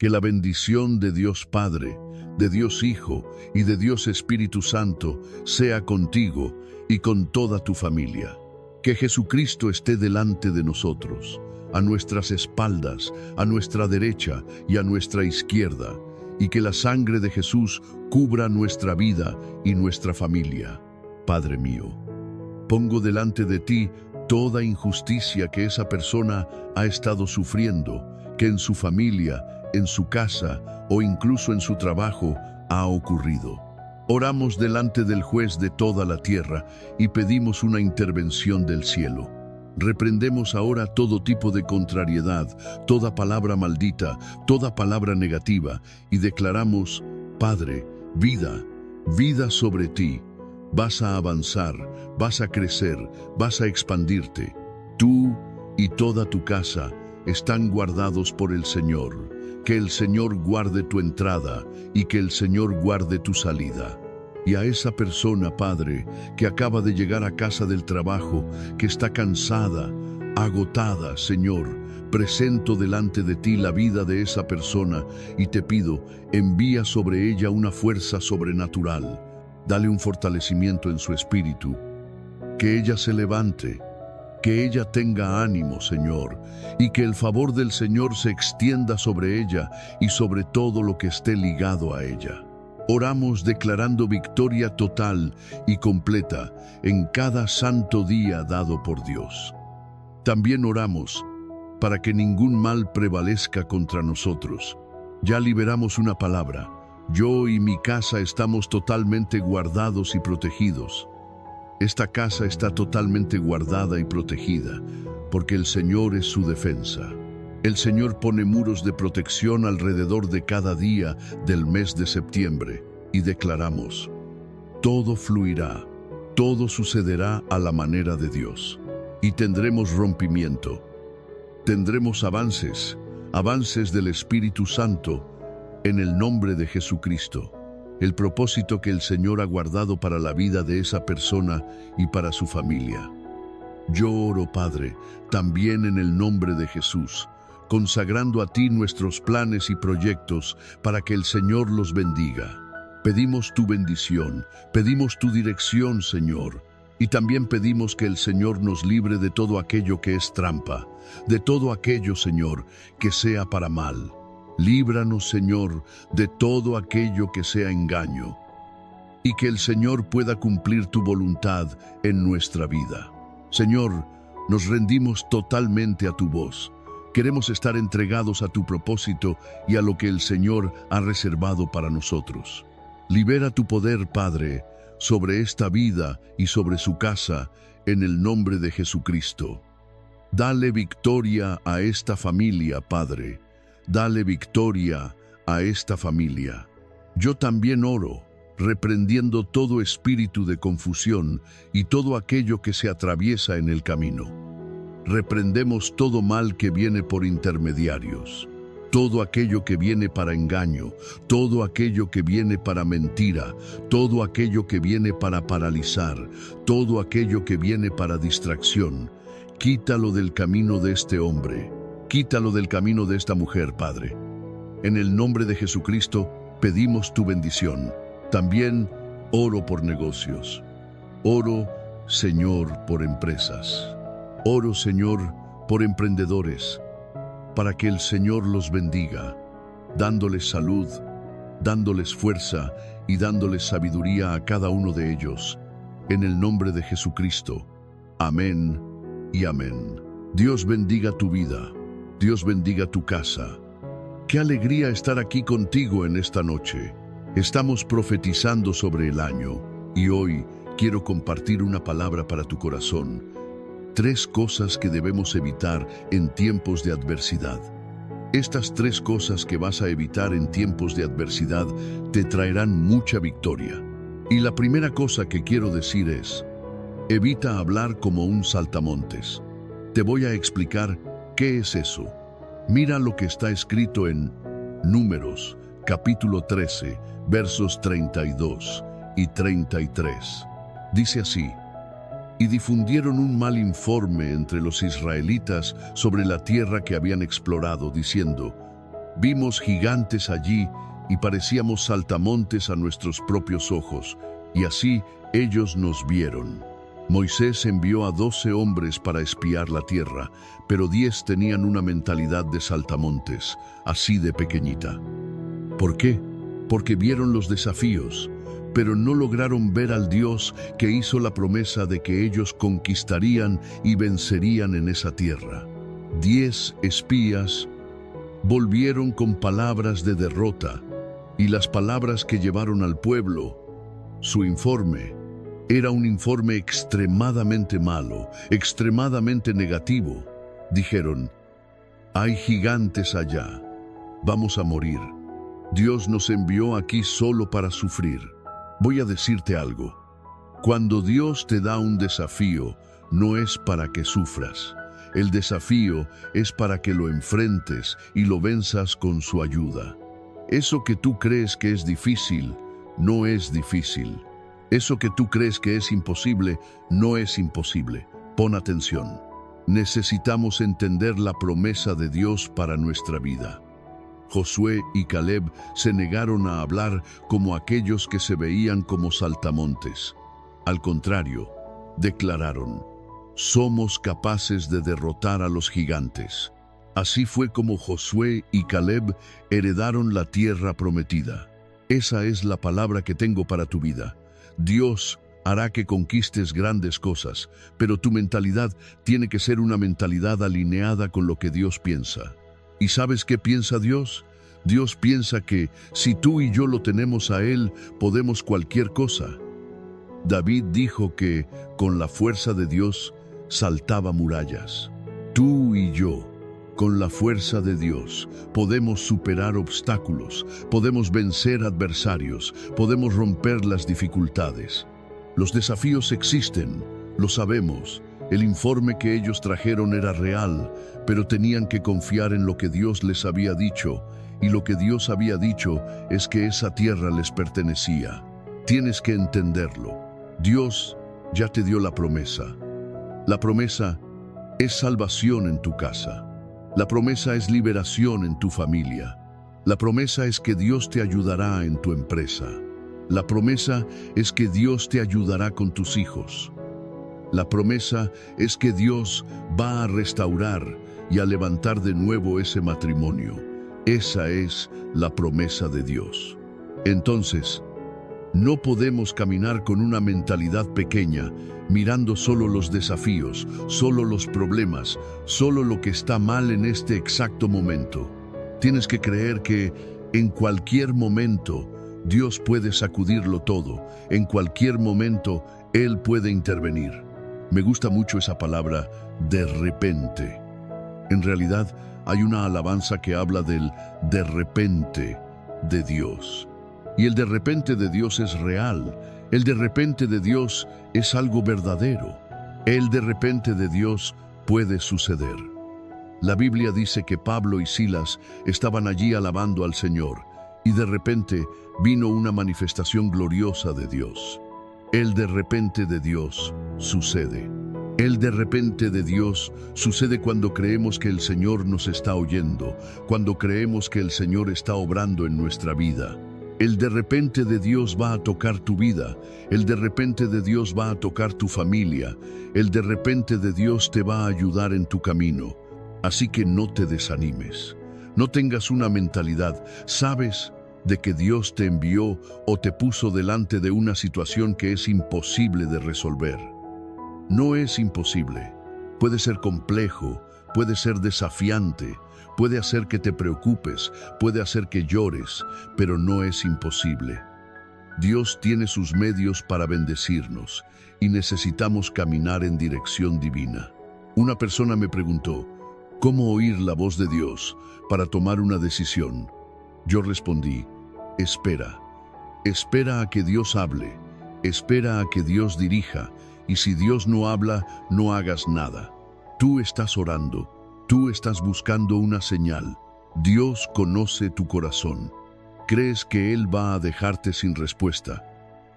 Que la bendición de Dios Padre, de Dios Hijo y de Dios Espíritu Santo sea contigo y con toda tu familia. Que Jesucristo esté delante de nosotros, a nuestras espaldas, a nuestra derecha y a nuestra izquierda, y que la sangre de Jesús cubra nuestra vida y nuestra familia. Padre mío, pongo delante de ti toda injusticia que esa persona ha estado sufriendo, que en su familia, en su casa o incluso en su trabajo ha ocurrido. Oramos delante del juez de toda la tierra y pedimos una intervención del cielo. Reprendemos ahora todo tipo de contrariedad, toda palabra maldita, toda palabra negativa y declaramos, Padre, vida, vida sobre ti. Vas a avanzar, vas a crecer, vas a expandirte. Tú y toda tu casa están guardados por el Señor. Que el Señor guarde tu entrada y que el Señor guarde tu salida. Y a esa persona, Padre, que acaba de llegar a casa del trabajo, que está cansada, agotada, Señor, presento delante de ti la vida de esa persona y te pido, envía sobre ella una fuerza sobrenatural. Dale un fortalecimiento en su espíritu. Que ella se levante. Que ella tenga ánimo, Señor, y que el favor del Señor se extienda sobre ella y sobre todo lo que esté ligado a ella. Oramos declarando victoria total y completa en cada santo día dado por Dios. También oramos para que ningún mal prevalezca contra nosotros. Ya liberamos una palabra. Yo y mi casa estamos totalmente guardados y protegidos. Esta casa está totalmente guardada y protegida, porque el Señor es su defensa. El Señor pone muros de protección alrededor de cada día del mes de septiembre, y declaramos, todo fluirá, todo sucederá a la manera de Dios, y tendremos rompimiento, tendremos avances, avances del Espíritu Santo, en el nombre de Jesucristo. El propósito que el Señor ha guardado para la vida de esa persona y para su familia. Yo oro, Padre, también en el nombre de Jesús, consagrando a ti nuestros planes y proyectos para que el Señor los bendiga. Pedimos tu bendición, pedimos tu dirección, Señor, y también pedimos que el Señor nos libre de todo aquello que es trampa, de todo aquello, Señor, que sea para mal. Líbranos, Señor, de todo aquello que sea engaño, y que el Señor pueda cumplir tu voluntad en nuestra vida. Señor, nos rendimos totalmente a tu voz. Queremos estar entregados a tu propósito y a lo que el Señor ha reservado para nosotros. Libera tu poder, Padre, sobre esta vida y sobre su casa, en el nombre de Jesucristo. Dale victoria a esta familia, Padre. Dale victoria a esta familia. Yo también oro, reprendiendo todo espíritu de confusión y todo aquello que se atraviesa en el camino. Reprendemos todo mal que viene por intermediarios, todo aquello que viene para engaño, todo aquello que viene para mentira, todo aquello que viene para paralizar, todo aquello que viene para distracción. Quítalo del camino de este hombre. Quítalo del camino de esta mujer, Padre. En el nombre de Jesucristo pedimos tu bendición. También oro por negocios. Oro, Señor, por empresas. Oro, Señor, por emprendedores, para que el Señor los bendiga, dándoles salud, dándoles fuerza y dándoles sabiduría a cada uno de ellos. En el nombre de Jesucristo. Amén y amén. Dios bendiga tu vida. Dios bendiga tu casa. Qué alegría estar aquí contigo en esta noche. Estamos profetizando sobre el año y hoy quiero compartir una palabra para tu corazón. 3 cosas que debemos evitar en tiempos de adversidad. Estas 3 cosas que vas a evitar en tiempos de adversidad te traerán mucha victoria. Y la primera cosa que quiero decir es, evita hablar como un saltamontes. Te voy a explicar qué es eso. Mira lo que está escrito en Números, capítulo 13, versos 32 y 33. Dice así: y difundieron un mal informe entre los israelitas sobre la tierra que habían explorado, diciendo: Vimos gigantes allí y parecíamos saltamontes a nuestros propios ojos, y así ellos nos vieron. Moisés envió a 12 hombres para espiar la tierra, pero 10 tenían una mentalidad de saltamontes, así de pequeñita. ¿Por qué? Porque vieron los desafíos, pero no lograron ver al Dios que hizo la promesa de que ellos conquistarían y vencerían en esa tierra. 10 espías volvieron con palabras de derrota, y las palabras que llevaron al pueblo, su informe, era un informe extremadamente malo, extremadamente negativo. Dijeron: hay gigantes allá, vamos a morir. Dios nos envió aquí solo para sufrir. Voy a decirte algo. Cuando Dios te da un desafío, no es para que sufras. El desafío es para que lo enfrentes y lo venzas con su ayuda. Eso que tú crees que es difícil, no es difícil. Eso que tú crees que es imposible, no es imposible. Pon atención. Necesitamos entender la promesa de Dios para nuestra vida. Josué y Caleb se negaron a hablar como aquellos que se veían como saltamontes. Al contrario, declararon: somos capaces de derrotar a los gigantes. Así fue como Josué y Caleb heredaron la tierra prometida. Esa es la palabra que tengo para tu vida. Dios hará que conquistes grandes cosas, pero tu mentalidad tiene que ser una mentalidad alineada con lo que Dios piensa. ¿Y sabes qué piensa Dios? Dios piensa que si tú y yo lo tenemos a Él, podemos cualquier cosa. David dijo que con la fuerza de Dios saltaba murallas. Tú y yo, con la fuerza de Dios, podemos superar obstáculos, podemos vencer adversarios, podemos romper las dificultades. Los desafíos existen, lo sabemos. El informe que ellos trajeron era real, pero tenían que confiar en lo que Dios les había dicho, y lo que Dios había dicho es que esa tierra les pertenecía. Tienes que entenderlo. Dios ya te dio la promesa. La promesa es salvación en tu casa. La promesa es liberación en tu familia. La promesa es que Dios te ayudará en tu empresa. La promesa es que Dios te ayudará con tus hijos. La promesa es que Dios va a restaurar y a levantar de nuevo ese matrimonio. Esa es la promesa de Dios. Entonces, no podemos caminar con una mentalidad pequeña, mirando solo los desafíos, solo los problemas, solo lo que está mal en este exacto momento. Tienes que creer que en cualquier momento Dios puede sacudirlo todo. En cualquier momento Él puede intervenir. Me gusta mucho esa palabra, de repente. En realidad, hay una alabanza que habla del de repente de Dios. Y el de repente de Dios es real. El de repente de Dios es algo verdadero. El de repente de Dios puede suceder. La Biblia dice que Pablo y Silas estaban allí alabando al Señor, y de repente vino una manifestación gloriosa de Dios. El de repente de Dios sucede. El de repente de Dios sucede cuando creemos que el Señor nos está oyendo, cuando creemos que el Señor está obrando en nuestra vida. El de repente de Dios va a tocar tu vida, el de repente de Dios va a tocar tu familia, el de repente de Dios te va a ayudar en tu camino. Así que no te desanimes, no tengas una mentalidad, sabes, de que Dios te envió o te puso delante de una situación que es imposible de resolver. No es imposible, puede ser complejo, puede ser desafiante, puede hacer que te preocupes, puede hacer que llores, pero no es imposible. Dios tiene sus medios para bendecirnos y necesitamos caminar en dirección divina. Una persona me preguntó, ¿cómo oír la voz de Dios para tomar una decisión? Yo respondí, espera a que Dios hable, espera a que Dios dirija, y si Dios no habla, no hagas nada. Tú estás orando, tú estás buscando una señal. Dios conoce tu corazón. Crees que Él va a dejarte sin respuesta,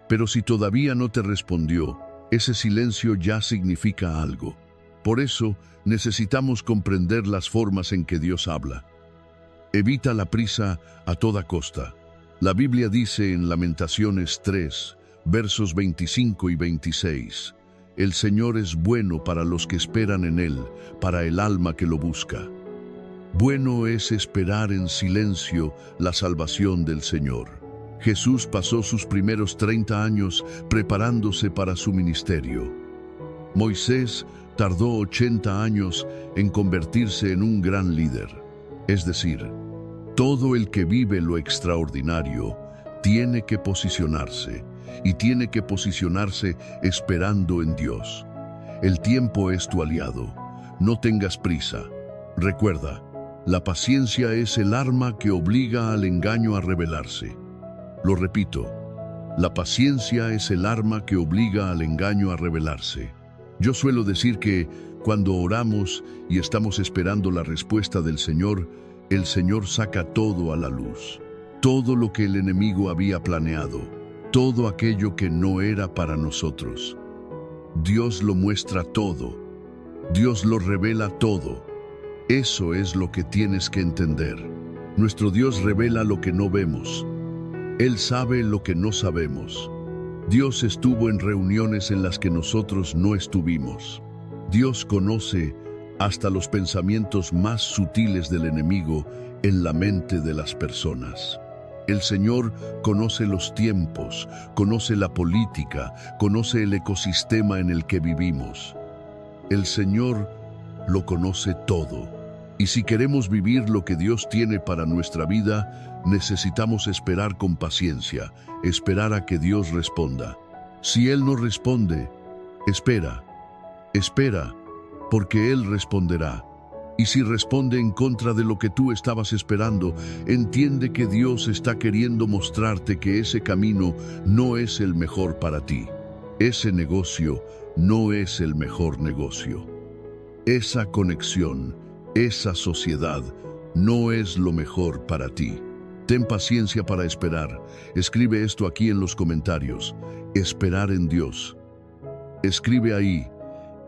pero si todavía no te respondió, ese silencio ya significa algo. Por eso necesitamos comprender las formas en que Dios habla. Evita la prisa a toda costa. La Biblia dice en Lamentaciones 3, versos 25 y 26, «El Señor es bueno para los que esperan en Él, para el alma que lo busca». Bueno es esperar en silencio la salvación del Señor. Jesús pasó sus primeros 30 años preparándose para su ministerio. Moisés tardó 80 años en convertirse en un gran líder. Es decir, todo el que vive lo extraordinario tiene que posicionarse, y tiene que posicionarse esperando en Dios. El tiempo es tu aliado. No tengas prisa. Recuerda, la paciencia es el arma que obliga al engaño a revelarse. Lo repito, la paciencia es el arma que obliga al engaño a revelarse. Yo suelo decir que cuando oramos y estamos esperando la respuesta del Señor, el Señor saca todo a la luz. Todo lo que el enemigo había planeado, todo aquello que no era para nosotros. Dios lo muestra todo. Dios lo revela todo. Eso es lo que tienes que entender. Nuestro Dios revela lo que no vemos. Él sabe lo que no sabemos. Dios estuvo en reuniones en las que nosotros no estuvimos. Dios conoce hasta los pensamientos más sutiles del enemigo en la mente de las personas. El Señor conoce los tiempos, conoce la política, conoce el ecosistema en el que vivimos. El Señor lo conoce todo. Y si queremos vivir lo que Dios tiene para nuestra vida, necesitamos esperar con paciencia, esperar a que Dios responda. Si Él no responde, espera, porque Él responderá. Y si responde en contra de lo que tú estabas esperando, entiende que Dios está queriendo mostrarte que ese camino no es el mejor para ti. Ese negocio no es el mejor negocio. Esa conexión, esa sociedad, no es lo mejor para ti. Ten paciencia para esperar. Escribe esto aquí en los comentarios. Esperar en Dios. Escribe ahí,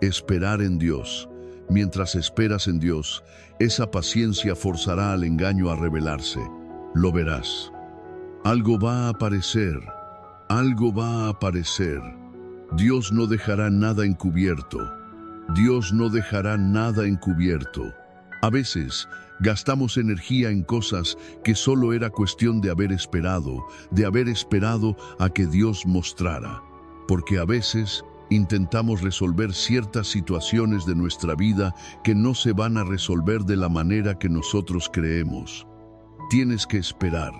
esperar en Dios. Mientras esperas en Dios, esa paciencia forzará al engaño a revelarse. Lo verás. Algo va a aparecer. Algo va a aparecer. Dios no dejará nada encubierto. Dios no dejará nada encubierto. A veces, gastamos energía en cosas que solo era cuestión de haber esperado a que Dios mostrara. Porque a veces intentamos resolver ciertas situaciones de nuestra vida que no se van a resolver de la manera que nosotros creemos. Tienes que esperar,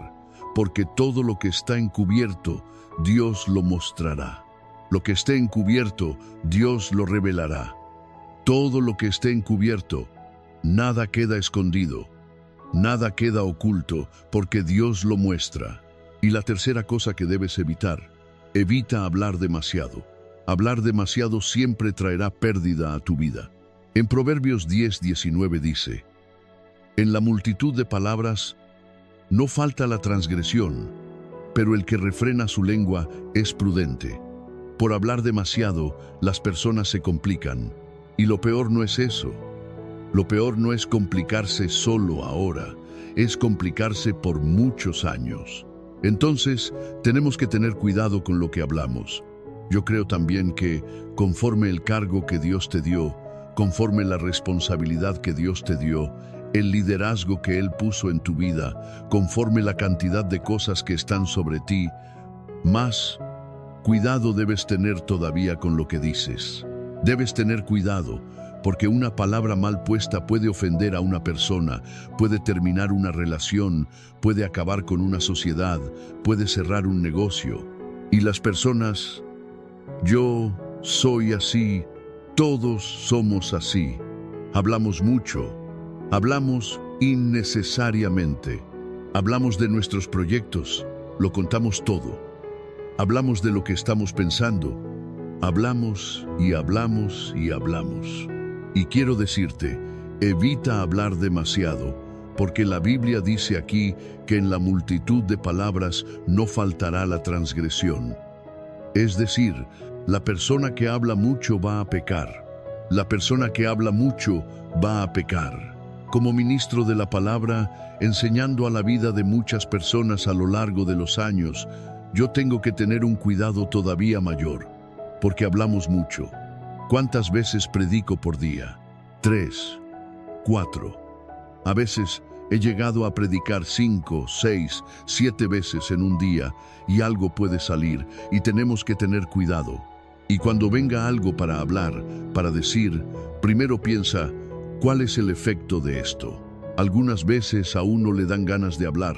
porque todo lo que está encubierto, Dios lo mostrará. Lo que esté encubierto, Dios lo revelará. Todo lo que esté encubierto, nada queda escondido, nada queda oculto, porque Dios lo muestra. Y la tercera cosa que debes evitar, evita hablar demasiado. Hablar demasiado siempre traerá pérdida a tu vida. En Proverbios 10:19 dice, «En la multitud de palabras no falta la transgresión, pero el que refrena su lengua es prudente». Por hablar demasiado, las personas se complican. Y lo peor no es eso. Lo peor no es complicarse solo ahora, es complicarse por muchos años. Entonces, tenemos que tener cuidado con lo que hablamos. Yo creo también que, conforme el cargo que Dios te dio, conforme la responsabilidad que Dios te dio, el liderazgo que Él puso en tu vida, conforme la cantidad de cosas que están sobre ti, más cuidado debes tener todavía con lo que dices. Debes tener cuidado, porque una palabra mal puesta puede ofender a una persona, puede terminar una relación, puede acabar con una sociedad, puede cerrar un negocio. Y las personas, yo soy así, todos somos así. Hablamos mucho, hablamos innecesariamente. Hablamos de nuestros proyectos, lo contamos todo. Hablamos de lo que estamos pensando. Hablamos y hablamos y hablamos. Y quiero decirte, evita hablar demasiado, porque la Biblia dice aquí que en la multitud de palabras no faltará la transgresión. Es decir, la persona que habla mucho va a pecar. La persona que habla mucho va a pecar. Como ministro de la palabra, enseñando a la vida de muchas personas a lo largo de los años, yo tengo que tener un cuidado todavía mayor, porque hablamos mucho. ¿Cuántas veces predico por día? 3, 4. A veces he llegado a predicar 5, 6, 7 veces en un día y algo puede salir y tenemos que tener cuidado. Y cuando venga algo para hablar, para decir, primero piensa, ¿cuál es el efecto de esto? Algunas veces a uno le dan ganas de hablar.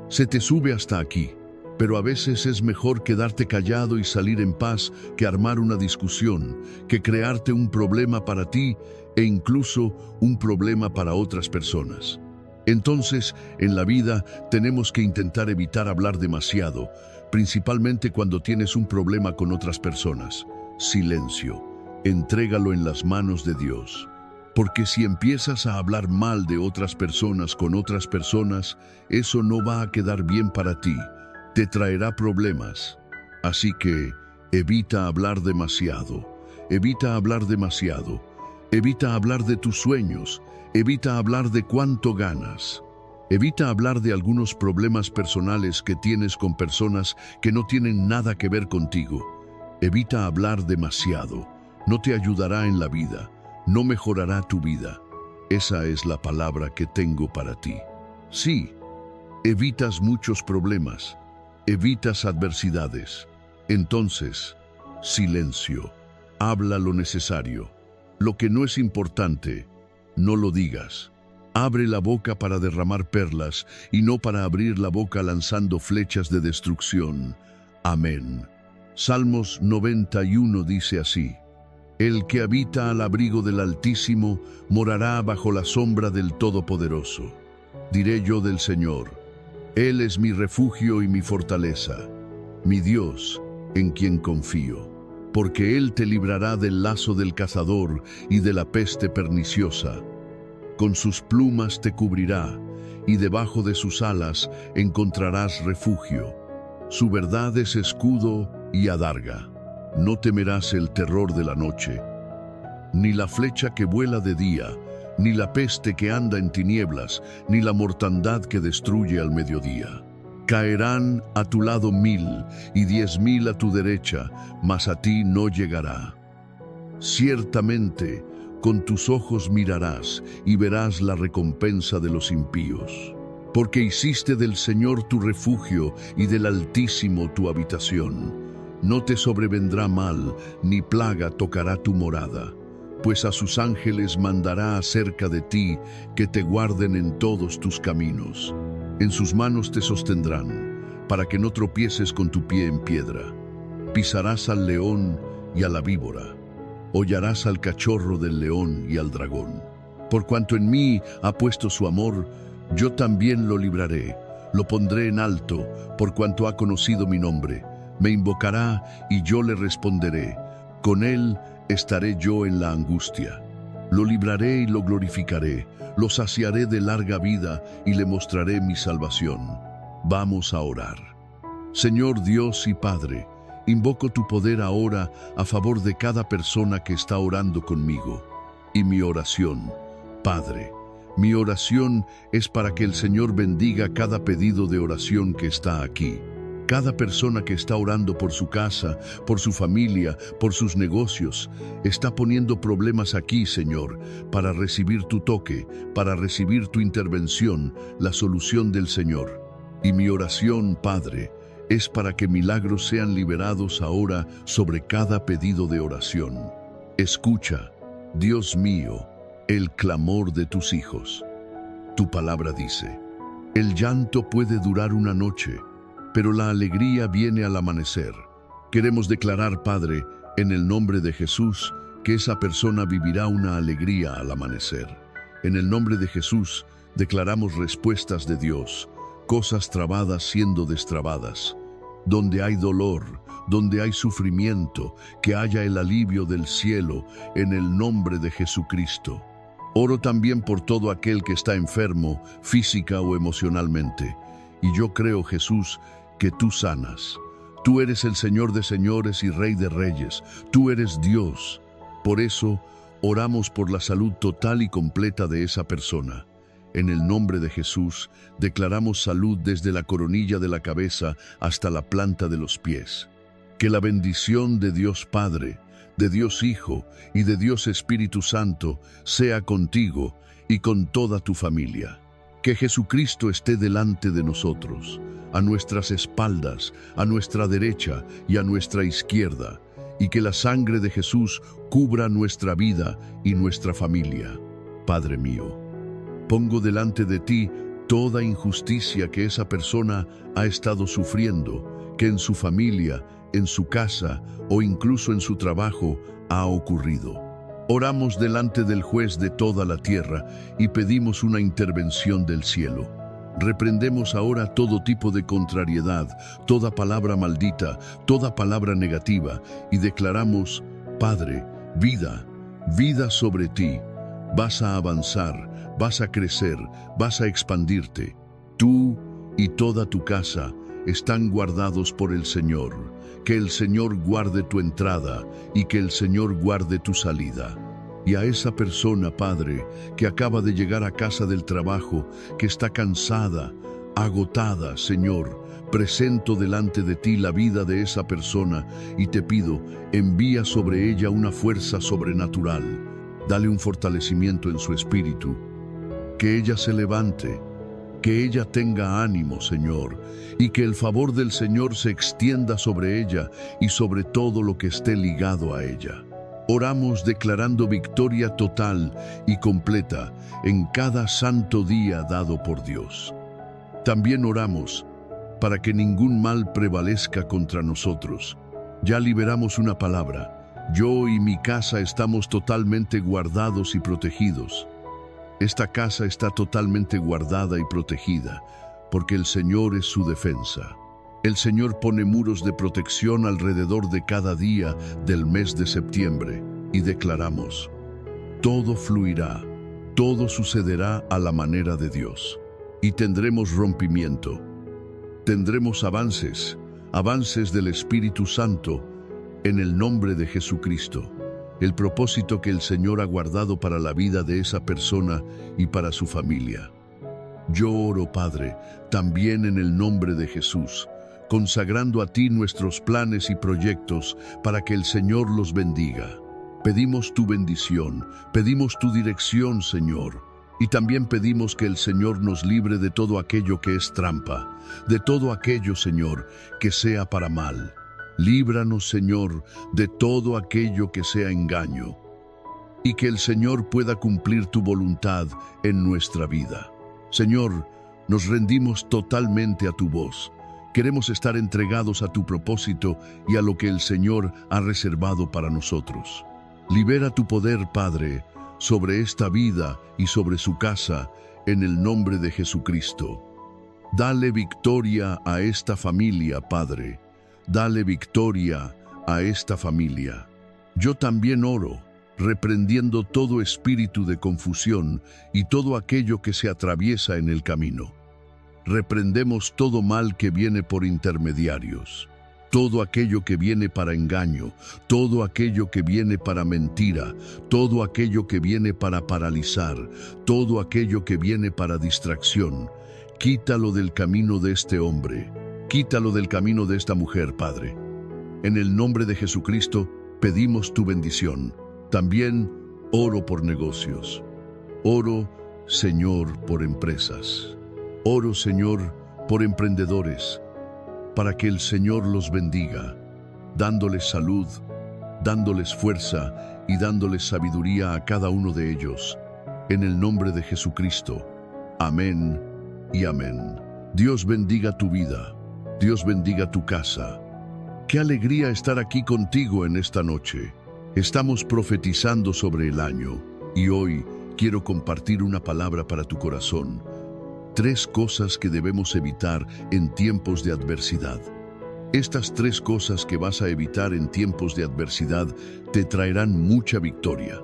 Se te sube hasta aquí, pero a veces es mejor quedarte callado y salir en paz que armar una discusión, que crearte un problema para ti e incluso un problema para otras personas. Entonces, en la vida tenemos que intentar evitar hablar demasiado, principalmente cuando tienes un problema con otras personas. Silencio. Entrégalo en las manos de Dios. Porque si empiezas a hablar mal de otras personas con otras personas, eso no va a quedar bien para ti. Te traerá problemas. Así que evita hablar demasiado. Evita hablar demasiado. Evita hablar de tus sueños. Evita hablar de cuánto ganas. Evita hablar de algunos problemas personales que tienes con personas que no tienen nada que ver contigo. Evita hablar demasiado. No te ayudará en la vida. No mejorará tu vida. Esa es la palabra que tengo para ti. Sí, evitas muchos problemas. Evitas adversidades. Entonces, silencio. Habla lo necesario. Lo que no es importante, no lo digas. Abre la boca para derramar perlas y no para abrir la boca lanzando flechas de destrucción. Amén. Salmos 91 dice así: El que habita al abrigo del Altísimo morará bajo la sombra del Todopoderoso. Diré yo del Señor: Él es mi refugio y mi fortaleza, mi Dios, en quien confío. Porque Él te librará del lazo del cazador y de la peste perniciosa. Con sus plumas te cubrirá, y debajo de sus alas encontrarás refugio. Su verdad es escudo y adarga. No temerás el terror de la noche, ni la flecha que vuela de día, ni la peste que anda en tinieblas, ni la mortandad que destruye al mediodía. Caerán a tu lado 1000 y 10,000 a tu derecha, mas a ti no llegará. Ciertamente, con tus ojos mirarás y verás la recompensa de los impíos. Porque hiciste del Señor tu refugio y del Altísimo tu habitación. No te sobrevendrá mal, ni plaga tocará tu morada. Pues a sus ángeles mandará acerca de ti, que te guarden en todos tus caminos. En sus manos te sostendrán, para que no tropieces con tu pie en piedra. Pisarás al león y a la víbora. Hollarás al cachorro del león y al dragón. Por cuanto en mí ha puesto su amor, yo también lo libraré. Lo pondré en alto, por cuanto ha conocido mi nombre. Me invocará y yo le responderé. Con él estaré yo en la angustia. Lo libraré y lo glorificaré. Lo saciaré de larga vida y le mostraré mi salvación. Vamos a orar. Señor Dios y Padre, invoco tu poder ahora a favor de cada persona que está orando conmigo. Y mi oración, Padre, mi oración es para que el Señor bendiga cada pedido de oración que está aquí. Cada persona que está orando por su casa, por su familia, por sus negocios, está poniendo problemas aquí, Señor, para recibir tu toque, para recibir tu intervención, la solución del Señor. Y mi oración, Padre, es para que milagros sean liberados ahora sobre cada pedido de oración. Escucha, Dios mío, el clamor de tus hijos. Tu palabra dice: el llanto puede durar una noche, pero la alegría viene al amanecer. Queremos declarar, Padre, en el nombre de Jesús, que esa persona vivirá una alegría al amanecer. En el nombre de Jesús, declaramos respuestas de Dios, cosas trabadas siendo destrabadas. Donde hay dolor, donde hay sufrimiento, que haya el alivio del cielo, en el nombre de Jesucristo. Oro también por todo aquel que está enfermo, física o emocionalmente. Y yo creo, Jesús, que tú sanas. Tú eres el Señor de señores y Rey de reyes. Tú eres Dios. Por eso, oramos por la salud total y completa de esa persona. En el nombre de Jesús, declaramos salud desde la coronilla de la cabeza hasta la planta de los pies. Que la bendición de Dios Padre, de Dios Hijo y de Dios Espíritu Santo sea contigo y con toda tu familia. Que Jesucristo esté delante de nosotros, a nuestras espaldas, a nuestra derecha y a nuestra izquierda, y que la sangre de Jesús cubra nuestra vida y nuestra familia. Padre mío, pongo delante de ti toda injusticia que esa persona ha estado sufriendo, que en su familia, en su casa o incluso en su trabajo ha ocurrido. Oramos delante del juez de toda la tierra y pedimos una intervención del cielo. Reprendemos ahora todo tipo de contrariedad, toda palabra maldita, toda palabra negativa y declaramos, Padre, vida, vida sobre ti. Vas a avanzar, vas a crecer, vas a expandirte. Tú y toda tu casa están guardados por el Señor. Que el Señor guarde tu entrada y que el Señor guarde tu salida. Y a esa persona, Padre, que acaba de llegar a casa del trabajo, que está cansada, agotada, Señor, presento delante de ti la vida de esa persona y te pido, envía sobre ella una fuerza sobrenatural. Dale un fortalecimiento en su espíritu. Que ella se levante, que ella tenga ánimo, Señor, y que el favor del Señor se extienda sobre ella y sobre todo lo que esté ligado a ella. Oramos declarando victoria total y completa en cada santo día dado por Dios. También oramos para que ningún mal prevalezca contra nosotros. Ya liberamos una palabra. Yo y mi casa estamos totalmente guardados y protegidos. Esta casa está totalmente guardada y protegida, porque el Señor es su defensa. El Señor pone muros de protección alrededor de cada día del mes de septiembre, y declaramos, todo fluirá, todo sucederá a la manera de Dios, y tendremos rompimiento, tendremos avances del Espíritu Santo, en el nombre de Jesucristo. El propósito que el Señor ha guardado para la vida de esa persona y para su familia. Yo oro, Padre, también en el nombre de Jesús, consagrando a ti nuestros planes y proyectos para que el Señor los bendiga. Pedimos tu bendición, pedimos tu dirección, Señor, y también pedimos que el Señor nos libre de todo aquello que es trampa, de todo aquello, Señor, que sea para mal. Líbranos, Señor, de todo aquello que sea engaño, y que el Señor pueda cumplir tu voluntad en nuestra vida. Señor, nos rendimos totalmente a tu voz. Queremos estar entregados a tu propósito y a lo que el Señor ha reservado para nosotros. Libera tu poder, Padre, sobre esta vida y sobre su casa, en el nombre de Jesucristo. Dale victoria a esta familia, Padre. Dale victoria a esta familia. Yo también oro, reprendiendo todo espíritu de confusión y todo aquello que se atraviesa en el camino. Reprendemos todo mal que viene por intermediarios, todo aquello que viene para engaño, todo aquello que viene para mentira, todo aquello que viene para paralizar, todo aquello que viene para distracción. Quítalo del camino de este hombre. Quítalo del camino de esta mujer, Padre. En el nombre de Jesucristo pedimos tu bendición. También oro por negocios. Oro, Señor, por empresas. Oro, Señor, por emprendedores, para que el Señor los bendiga, dándoles salud, dándoles fuerza y dándoles sabiduría a cada uno de ellos. En el nombre de Jesucristo. Amén y amén. Dios bendiga tu vida. Dios bendiga tu casa. Qué alegría estar aquí contigo en esta noche. Estamos profetizando sobre el año y hoy quiero compartir una palabra para tu corazón. 3 cosas que debemos evitar en tiempos de adversidad. Estas 3 cosas que vas a evitar en tiempos de adversidad te traerán mucha victoria.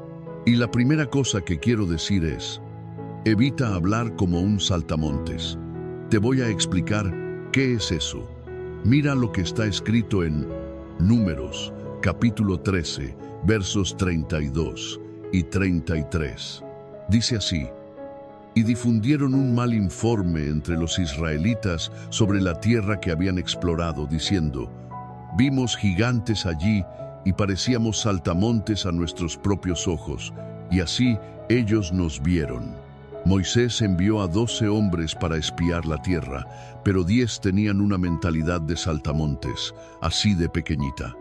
Y la primera cosa que quiero decir es, evita hablar como un saltamontes. Te voy a explicar qué es eso. Mira lo que está escrito en Números, capítulo 13, versos 32. y 33. Dice así: y difundieron un mal informe entre los israelitas sobre la tierra que habían explorado, diciendo: vimos gigantes allí y parecíamos saltamontes a nuestros propios ojos, y así ellos nos vieron. Moisés envió a 12 hombres para espiar la tierra, pero 10 tenían una mentalidad de saltamontes, así de pequeñita.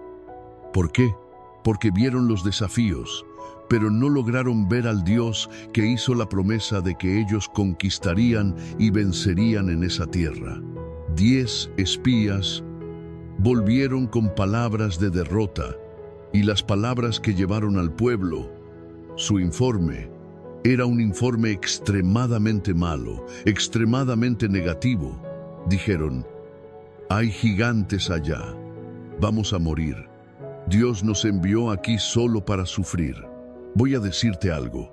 ¿Por qué? Porque vieron los desafíos, pero no lograron ver al Dios que hizo la promesa de que ellos conquistarían y vencerían en esa tierra. 10 espías volvieron con palabras de derrota, y las palabras que llevaron al pueblo, su informe, era un informe extremadamente malo, extremadamente negativo. Dijeron: hay gigantes allá, vamos a morir. Dios nos envió aquí solo para sufrir. Voy a decirte algo.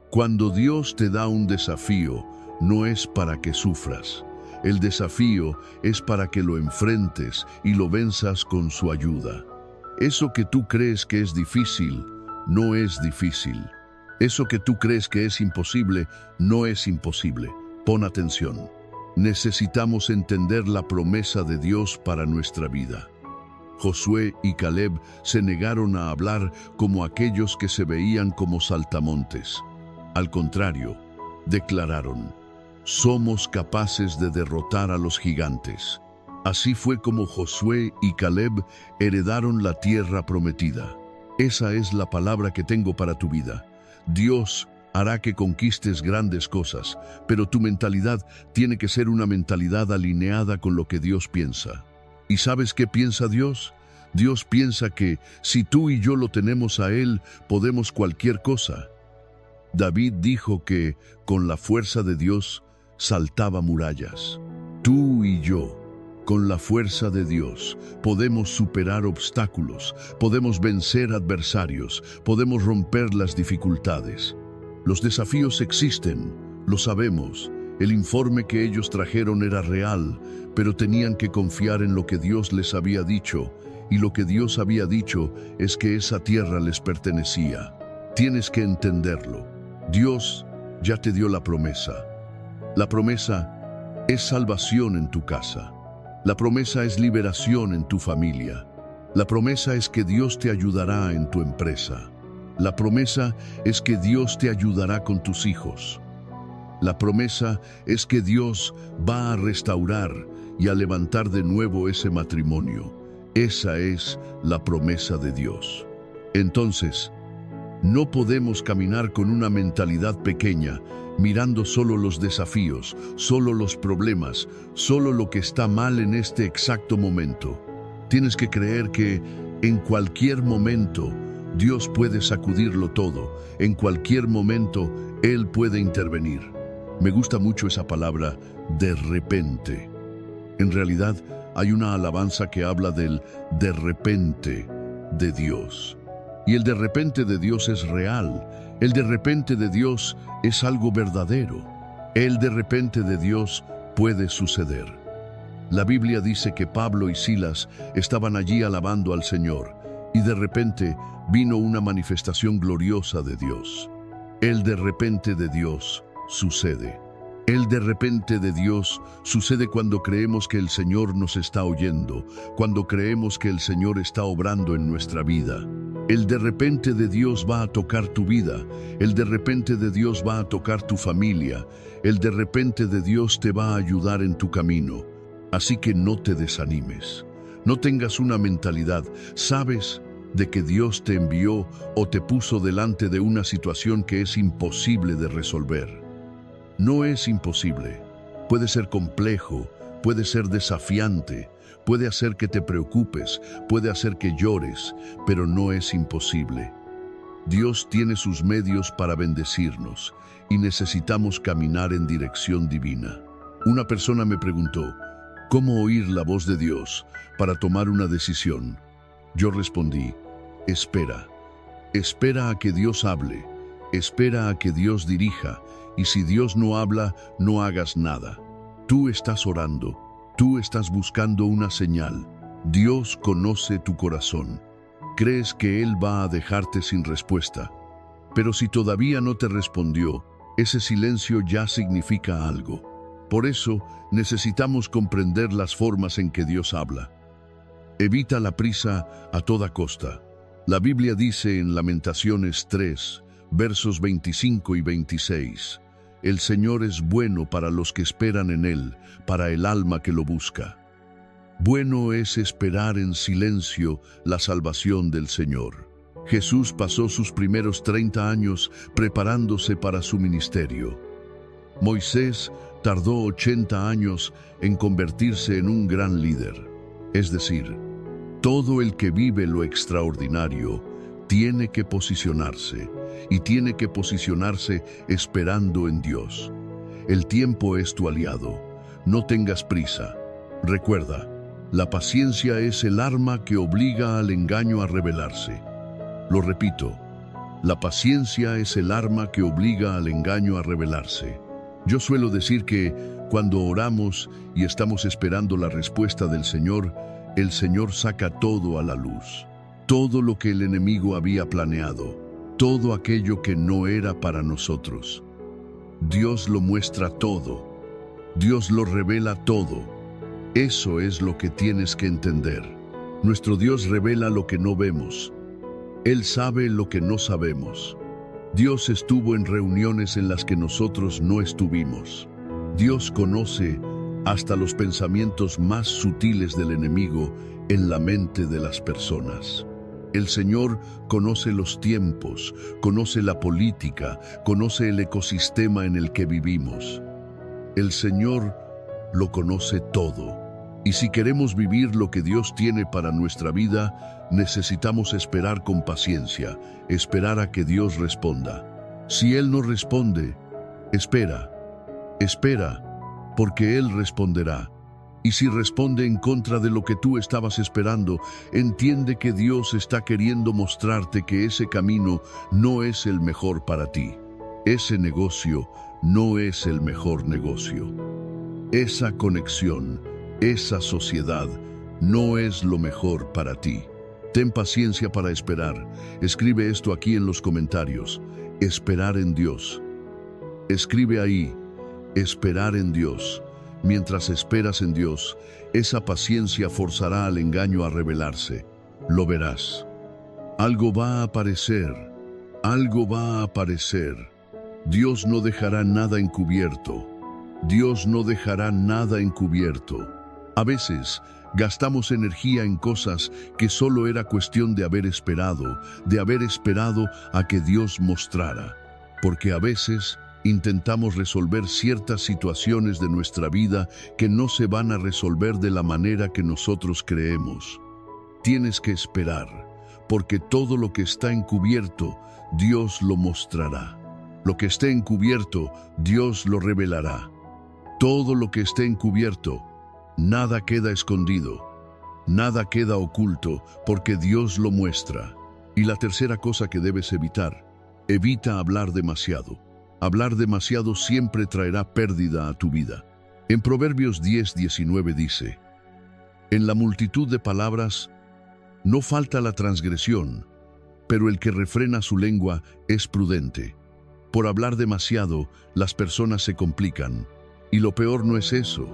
Cuando Dios te da un desafío, no es para que sufras. El desafío es para que lo enfrentes y lo venzas con su ayuda. Eso que tú crees que es difícil, no es difícil. Eso que tú crees que es imposible, no es imposible. Pon atención. Necesitamos entender la promesa de Dios para nuestra vida. Josué y Caleb se negaron a hablar como aquellos que se veían como saltamontes. Al contrario, declararon: somos capaces de derrotar a los gigantes. Así fue como Josué y Caleb heredaron la tierra prometida. Esa es la palabra que tengo para tu vida. Dios hará que conquistes grandes cosas, pero tu mentalidad tiene que ser una mentalidad alineada con lo que Dios piensa. ¿Y sabes qué piensa Dios? Dios piensa que si tú y yo lo tenemos a Él, podemos cualquier cosa. David dijo que con la fuerza de Dios saltaba murallas. Tú y yo, con la fuerza de Dios, podemos superar obstáculos, podemos vencer adversarios, podemos romper las dificultades. Los desafíos existen, lo sabemos. El informe que ellos trajeron era real, pero tenían que confiar en lo que Dios les había dicho, y lo que Dios había dicho es que esa tierra les pertenecía. Tienes que entenderlo. Dios ya te dio la promesa. La promesa es salvación en tu casa. La promesa es liberación en tu familia. La promesa es que Dios te ayudará en tu empresa. La promesa es que Dios te ayudará con tus hijos. La promesa es que Dios va a restaurar y a levantar de nuevo ese matrimonio. Esa es la promesa de Dios. Entonces, no podemos caminar con una mentalidad pequeña, mirando solo los desafíos, solo los problemas, solo lo que está mal en este exacto momento. Tienes que creer que en cualquier momento Dios puede sacudirlo todo. En cualquier momento Él puede intervenir. Me gusta mucho esa palabra, de repente. En realidad, hay una alabanza que habla del de repente de Dios. Y el de repente de Dios es real. El de repente de Dios es algo verdadero. El de repente de Dios puede suceder. La Biblia dice que Pablo y Silas estaban allí alabando al Señor, y de repente vino una manifestación gloriosa de Dios. El de repente de Dios sucede. El de repente de Dios sucede cuando creemos que el Señor nos está oyendo, cuando creemos que el Señor está obrando en nuestra vida. El de repente de Dios va a tocar tu vida, el de repente de Dios va a tocar tu familia, el de repente de Dios te va a ayudar en tu camino. Así que no te desanimes, no tengas una mentalidad, sabes, de que Dios te envió o te puso delante de una situación que es imposible de resolver. No es imposible, puede ser complejo, puede ser desafiante, puede hacer que te preocupes, puede hacer que llores, pero no es imposible. Dios tiene sus medios para bendecirnos y necesitamos caminar en dirección divina. Una persona me preguntó, ¿cómo oír la voz de Dios para tomar una decisión? Yo respondí, espera a que Dios hable, espera a que Dios dirija, y si Dios no habla, no hagas nada. Tú estás orando, tú estás buscando una señal. Dios conoce tu corazón. ¿Crees que Él va a dejarte sin respuesta? Pero si todavía no te respondió, ese silencio ya significa algo. Por eso necesitamos comprender las formas en que Dios habla. Evita la prisa a toda costa. La Biblia dice en Lamentaciones 3, versos 25 y 26, «El Señor es bueno para los que esperan en Él, para el alma que lo busca». Bueno es esperar en silencio la salvación del Señor. Jesús pasó sus primeros 30 años preparándose para su ministerio. Moisés tardó 80 años en convertirse en un gran líder. Es decir, todo el que vive lo extraordinario tiene que posicionarse, y tiene que posicionarse esperando en Dios. El tiempo es tu aliado. No tengas prisa. Recuerda, la paciencia es el arma que obliga al engaño a revelarse. Lo repito, la paciencia es el arma que obliga al engaño a revelarse. Yo suelo decir que cuando oramos y estamos esperando la respuesta del Señor, el Señor saca todo a la luz. Todo lo que el enemigo había planeado, todo aquello que no era para nosotros. Dios lo muestra todo. Dios lo revela todo. Eso es lo que tienes que entender. Nuestro Dios revela lo que no vemos. Él sabe lo que no sabemos. Dios estuvo en reuniones en las que nosotros no estuvimos. Dios conoce hasta los pensamientos más sutiles del enemigo en la mente de las personas. El Señor conoce los tiempos, conoce la política, conoce el ecosistema en el que vivimos. El Señor lo conoce todo. Y si queremos vivir lo que Dios tiene para nuestra vida, necesitamos esperar con paciencia, esperar a que Dios responda. Si Él no responde, espera, porque Él responderá. Y si responde en contra de lo que tú estabas esperando, entiende que Dios está queriendo mostrarte que ese camino no es el mejor para ti. Ese negocio no es el mejor negocio. Esa conexión, esa sociedad, no es lo mejor para ti. Ten paciencia para esperar. Escribe esto aquí en los comentarios. Esperar en Dios. Escribe ahí, esperar en Dios. Mientras esperas en Dios, esa paciencia forzará al engaño a revelarse. Lo verás. Algo va a aparecer. Algo va a aparecer. Dios no dejará nada encubierto. Dios no dejará nada encubierto. A veces gastamos energía en cosas que solo era cuestión de haber esperado a que Dios mostrara. Porque a veces intentamos resolver ciertas situaciones de nuestra vida que no se van a resolver de la manera que nosotros creemos. Tienes que esperar, porque todo lo que está encubierto, Dios lo mostrará. Lo que esté encubierto, Dios lo revelará. Todo lo que esté encubierto, nada queda escondido, nada queda oculto, porque Dios lo muestra. Y la tercera cosa que debes evitar, evita hablar demasiado. Hablar demasiado siempre traerá pérdida a tu vida. En Proverbios 10:19 dice, «En la multitud de palabras no falta la transgresión, pero el que refrena su lengua es prudente». Por hablar demasiado, las personas se complican. Y lo peor no es eso.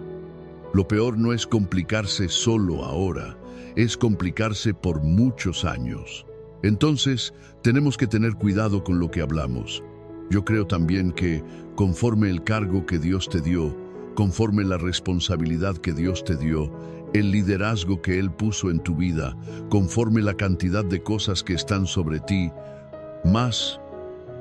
Lo peor no es complicarse solo ahora, es complicarse por muchos años. Entonces, tenemos que tener cuidado con lo que hablamos. Yo creo también que, conforme el cargo que Dios te dio, conforme la responsabilidad que Dios te dio, el liderazgo que Él puso en tu vida, conforme la cantidad de cosas que están sobre ti, más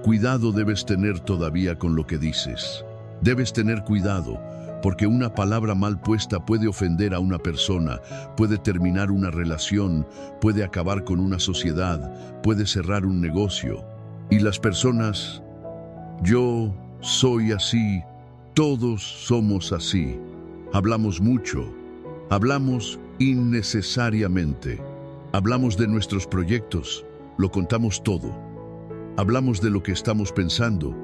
cuidado debes tener todavía con lo que dices. Debes tener cuidado, porque una palabra mal puesta puede ofender a una persona, puede terminar una relación, puede acabar con una sociedad, puede cerrar un negocio. Y las personas, yo soy así, todos somos así. Hablamos mucho, hablamos innecesariamente. Hablamos de nuestros proyectos, lo contamos todo. Hablamos de lo que estamos pensando.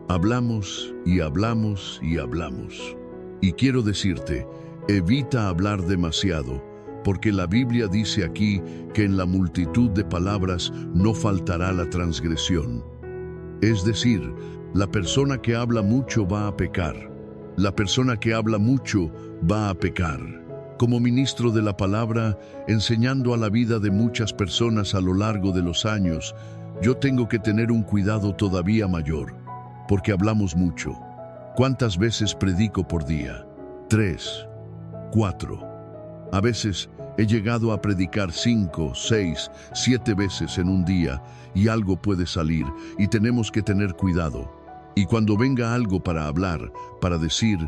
Hablamos y hablamos y hablamos. Y quiero decirte, evita hablar demasiado, porque la Biblia dice aquí que en la multitud de palabras no faltará la transgresión. Es decir, la persona que habla mucho va a pecar. La persona que habla mucho va a pecar. Como ministro de la palabra, enseñando a la vida de muchas personas a lo largo de los años, yo tengo que tener un cuidado todavía mayor, porque hablamos mucho. ¿Cuántas veces predico por día? 3, 4. A veces he llegado a predicar 5, 6, 7 veces en un día y algo puede salir y tenemos que tener cuidado. Y cuando venga algo para hablar, para decir,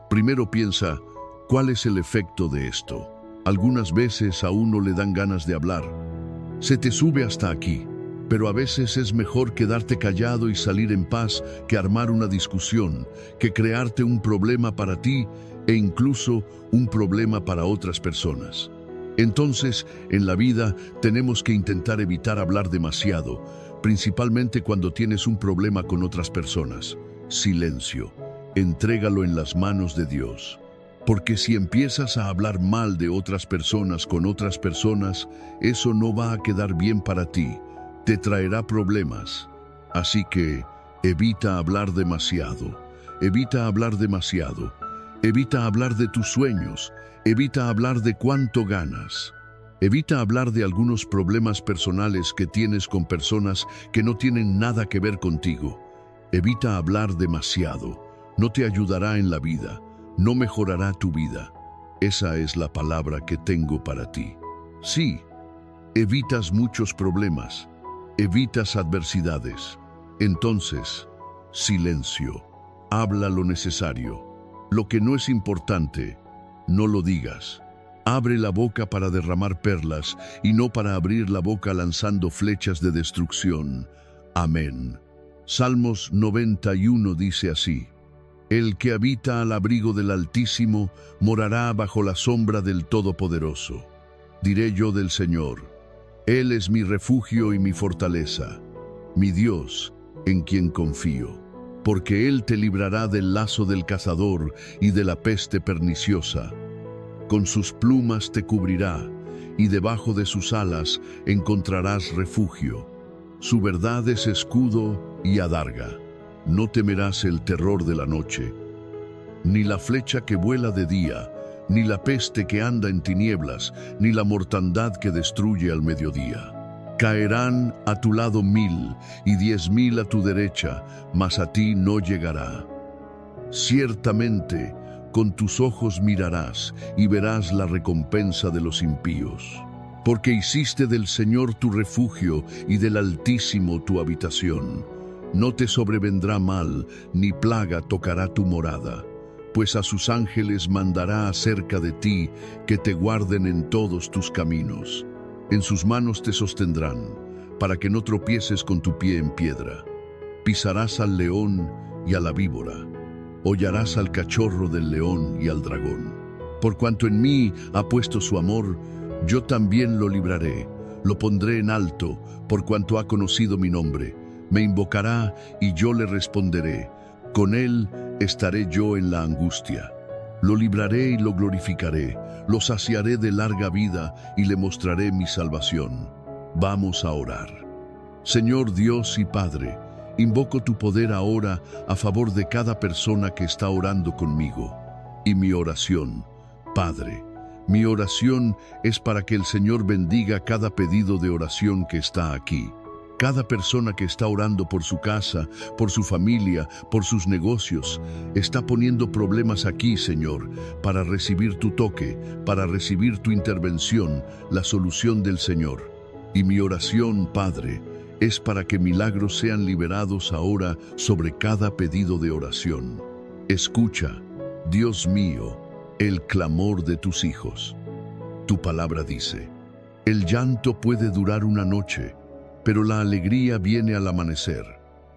primero piensa, ¿cuál es el efecto de esto? Algunas veces a uno le dan ganas de hablar. Se te sube hasta aquí, pero a veces es mejor quedarte callado y salir en paz que armar una discusión, que crearte un problema para ti e incluso un problema para otras personas. Entonces, en la vida tenemos que intentar evitar hablar demasiado, principalmente cuando tienes un problema con otras personas. Silencio. Entrégalo en las manos de Dios. Porque si empiezas a hablar mal de otras personas con otras personas, eso no va a quedar bien para ti. Te traerá problemas. Así que evita hablar demasiado. Evita hablar demasiado. Evita hablar de tus sueños. Evita hablar de cuánto ganas. Evita hablar de algunos problemas personales que tienes con personas que no tienen nada que ver contigo. Evita hablar demasiado. No te ayudará en la vida. No mejorará tu vida. Esa es la palabra que tengo para ti. Sí, evitas muchos problemas. Evitas adversidades. Entonces, silencio. Habla lo necesario. Lo que no es importante, no lo digas. Abre la boca para derramar perlas y no para abrir la boca lanzando flechas de destrucción. Amén. Salmos 91 dice así: El que habita al abrigo del Altísimo morará bajo la sombra del Todopoderoso. Diré yo del Señor: Él es mi refugio y mi fortaleza, mi Dios, en quien confío. Porque Él te librará del lazo del cazador y de la peste perniciosa. Con sus plumas te cubrirá, y debajo de sus alas encontrarás refugio. Su verdad es escudo y adarga. No temerás el terror de la noche, ni la flecha que vuela de día, ni la peste que anda en tinieblas, ni la mortandad que destruye al mediodía. Caerán a tu lado 1000 y 10.000 a tu derecha, mas a ti no llegará. Ciertamente, con tus ojos mirarás y verás la recompensa de los impíos. Porque hiciste del Señor tu refugio y del Altísimo tu habitación. No te sobrevendrá mal, ni plaga tocará tu morada, pues a sus ángeles mandará acerca de ti, que te guarden en todos tus caminos. En sus manos te sostendrán, para que no tropieces con tu pie en piedra. Pisarás al león y a la víbora, hollarás al cachorro del león y al dragón. Por cuanto en mí ha puesto su amor, yo también lo libraré, lo pondré en alto, por cuanto ha conocido mi nombre. Me invocará y yo le responderé. Con él estaré yo en la angustia. Lo libraré y lo glorificaré. Lo saciaré de larga vida y le mostraré mi salvación. Vamos a orar. Señor Dios y Padre, invoco tu poder ahora a favor de cada persona que está orando conmigo. Y mi oración, Padre, mi oración es para que el Señor bendiga cada pedido de oración que está aquí. Cada persona que está orando por su casa, por su familia, por sus negocios, está poniendo problemas aquí, Señor, para recibir tu toque, para recibir tu intervención, la solución del Señor. Y mi oración, Padre, es para que milagros sean liberados ahora sobre cada pedido de oración. Escucha, Dios mío, el clamor de tus hijos. Tu palabra dice: el llanto puede durar una noche, pero la alegría viene al amanecer.